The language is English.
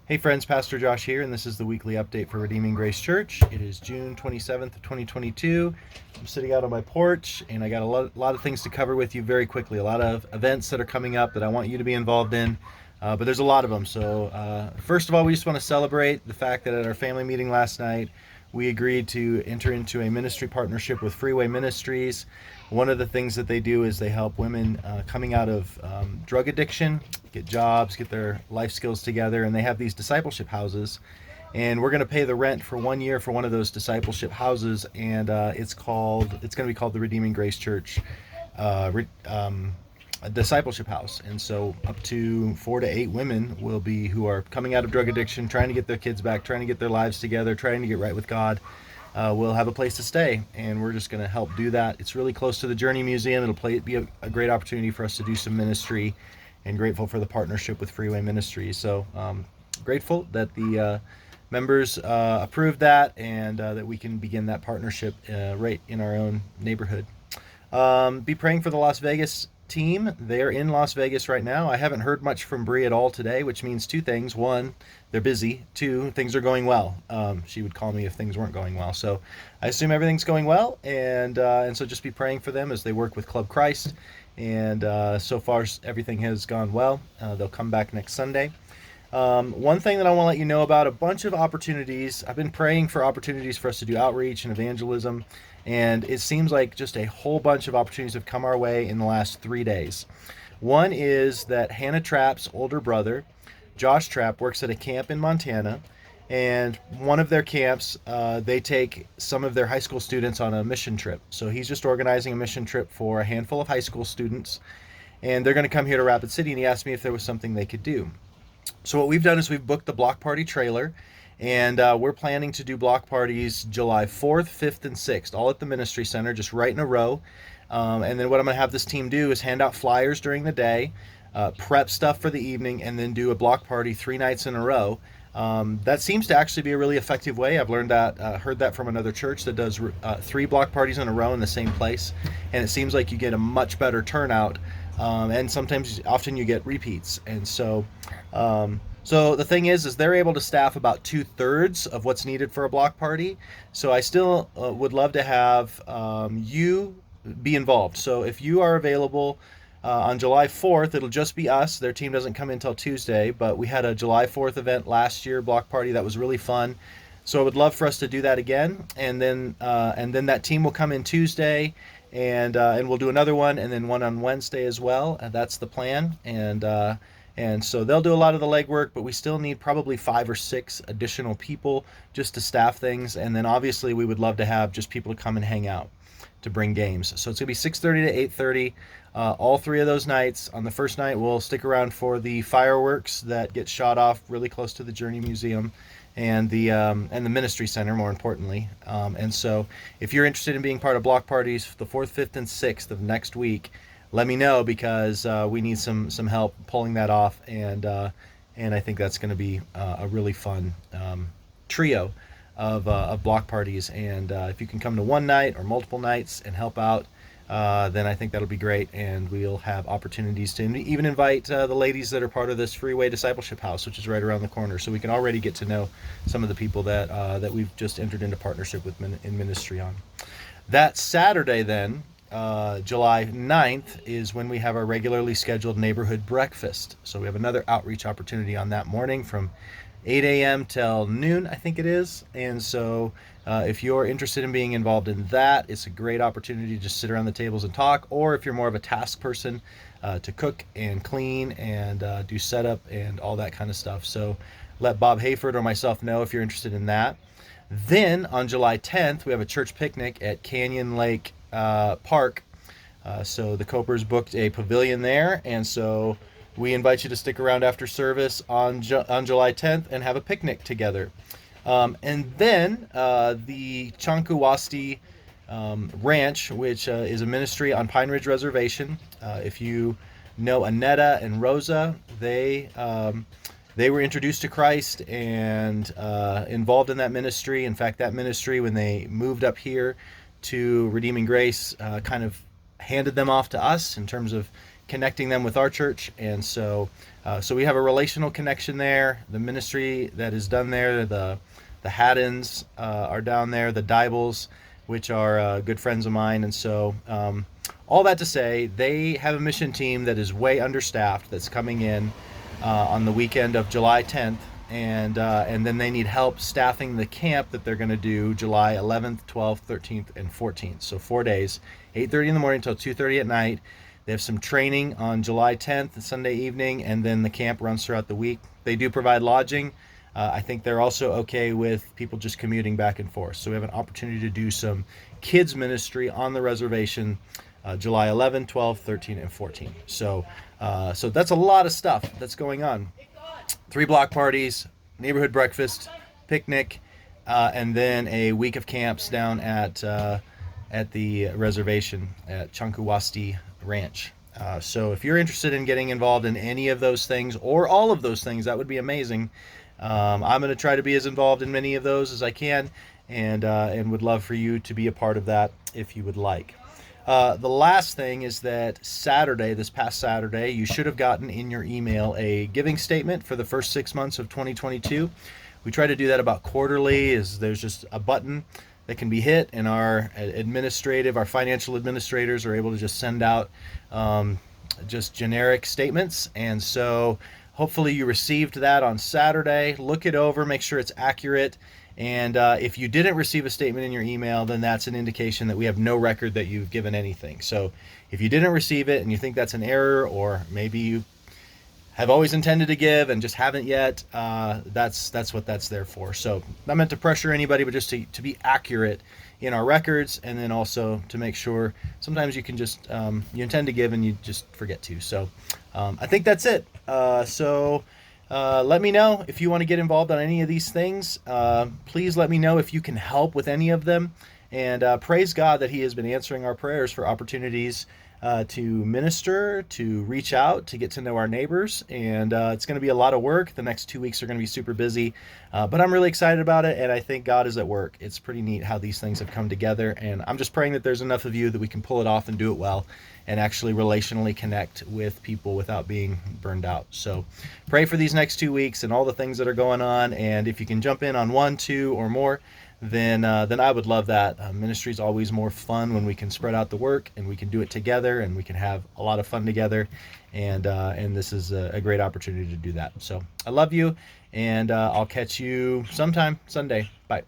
Hey friends, Pastor Josh here, and this is the weekly update for Redeeming Grace Church. It is June 27th, 2022. I'm sitting out on my porch, and I got a lot of things to cover with you very quickly. A lot of events that are coming up that I want you to be involved in, but there's a lot of them. So first of all, we just want to celebrate the fact that at our family meeting last night, we agreed to enter into a ministry partnership with Freeway Ministries. One of the things that they do is they help women coming out of drug addiction get jobs, get their life skills together, and they have these discipleship houses. And we're going to pay the rent for 1 year for one of those discipleship houses, and it's going to be called the Redeeming Grace Church a discipleship house. And so up to 4 to 8 women will be who are coming out of drug addiction, trying to get their kids back, trying to get their lives together, trying to get right with God. Will have a place to stay, and we're just going to help do that. It's really close to the Journey Museum. It'll be a great opportunity for us to do some ministry, and grateful for the partnership with Freeway Ministries. So grateful that the members approved that, and that we can begin that partnership right in our own neighborhood. Be praying for the Las Vegas team. They're in Las Vegas right now. I haven't heard much from Bree at all today, which means two things. One, they're busy. Two, things are going well. She would call me if things weren't going well. So I assume everything's going well, and so just be praying for them as they work with Club Christ. And so far, everything has gone well. They'll come back next Sunday. One thing that I want to let you know about, a bunch of opportunities. I've been praying for opportunities for us to do outreach and evangelism, and it seems like just a whole bunch of opportunities have come our way in the last 3 days. One is that Hannah Trapp's older brother, Josh Trapp, works at a camp in Montana, and one of their camps, they take some of their high school students on a mission trip. So he's just organizing a mission trip for a handful of high school students, and they're going to come here to Rapid City, and he asked me if there was something they could do. So what we've done is we've booked the block party trailer, and we're planning to do block parties July 4th, 5th, and 6th, all at the ministry center, just right in a row. And then what I'm going to have this team do is hand out flyers during the day, prep stuff for the evening, and then do a block party 3 nights in a row. That seems to actually be a really effective way. I've heard that from another church that does 3 block parties in a row in the same place, and it seems like you get a much better turnout, and often you get repeats. And so the thing is they're able to staff about 2/3 of what's needed for a block party. So I still would love to have you be involved. So if you are available on July 4th, it'll just be us. Their team doesn't come in until Tuesday, but we had a July 4th event last year, block party, that was really fun. So I would love for us to do that again, and then that team will come in Tuesday, and we'll do another one, and then one on Wednesday as well. That's the plan, and so they'll do a lot of the legwork, but we still need probably 5 or 6 additional people just to staff things, and then obviously we would love to have just people to come and hang out, to bring games. So it's going to be 6:30 to 8:30, all 3 of those nights. On the first night, we'll stick around for the fireworks that get shot off really close to the Journey Museum and the Ministry Center, more importantly. And so if you're interested in being part of block parties the 4th, 5th, and 6th of next week, let me know, because we need some help pulling that off, and I think that's going to be a really fun trio of block parties. And if you can come to one night or multiple nights and help out, then I think that'll be great, and we'll have opportunities to even invite the ladies that are part of this Freeway Discipleship House, which is right around the corner, so we can already get to know some of the people that we've just entered into partnership with in ministry on. That Saturday then, July 9th, is when we have our regularly scheduled neighborhood breakfast. So we have another outreach opportunity on that morning from 8 a.m. till noon, I think it is. And so if you're interested in being involved in that, it's a great opportunity to just sit around the tables and talk. Or if you're more of a task person, to cook and clean and do setup and all that kind of stuff. So let Bob Hayford or myself know if you're interested in that. Then on July 10th, we have a church picnic at Canyon Lake Park. So the Copers booked a pavilion there, and so we invite you to stick around after service on July 10th and have a picnic together. And then the Chankuwasti Ranch, which is a ministry on Pine Ridge Reservation. If you know Anetta and Rosa, they were introduced to Christ and involved in that ministry. In fact, that ministry, when they moved up here to Redeeming Grace, kind of handed them off to us in terms of connecting them with our church. And so so we have a relational connection there. The ministry that is done there, the Haddons are down there, the Dybels, which are good friends of mine. And so all that to say, they have a mission team that is way understaffed that's coming in on the weekend of July 10th. And then they need help staffing the camp that they're going to do July 11th, 12th, 13th, and 14th. So 4 days, 8:30 in the morning till 2:30 at night. They have some training on July 10th, Sunday evening, and then the camp runs throughout the week. They do provide lodging. I think they're also okay with people just commuting back and forth. So we have an opportunity to do some kids ministry on the reservation July 11, 12, 13, and 14. So that's a lot of stuff that's going on. 3 block parties, neighborhood breakfast, picnic, and then a week of camps down at the reservation at Chunkuwasti Ranch. So if you're interested in getting involved in any of those things or all of those things, that would be amazing. I'm going to try to be as involved in many of those as I can, and would love for you to be a part of that if you would like. The last thing is that this past Saturday, you should have gotten in your email a giving statement for the first 6 months of 2022. We try to do that about quarterly. There's just a button that can be hit, and our financial administrators are able to just send out just generic statements. And so hopefully you received that on Saturday. Look it over, make sure it's accurate. And if you didn't receive a statement in your email, then that's an indication that we have no record that you've given anything. So if you didn't receive it and you think that's an error, or maybe you have always intended to give and just haven't yet, that's what that's there for. So not meant to pressure anybody, but just to be accurate in our records, and then also to make sure sometimes you can just you intend to give and you just forget to. So I think that's it. Let me know if you want to get involved on any of these things. Please let me know if you can help with any of them. And praise God that He has been answering our prayers for opportunities to minister, to reach out, to get to know our neighbors. And it's going to be a lot of work. The next 2 weeks are going to be super busy. But I'm really excited about it, and I think God is at work. It's pretty neat how these things have come together. And I'm just praying that there's enough of you that we can pull it off and do it well, and actually relationally connect with people without being burned out. So pray for these next 2 weeks and all the things that are going on. And if you can jump in on 1, 2, or more, then I would love that. Ministry is always more fun when we can spread out the work and we can do it together and we can have a lot of fun together. And this is a great opportunity to do that. So I love you, and I'll catch you sometime Sunday. Bye.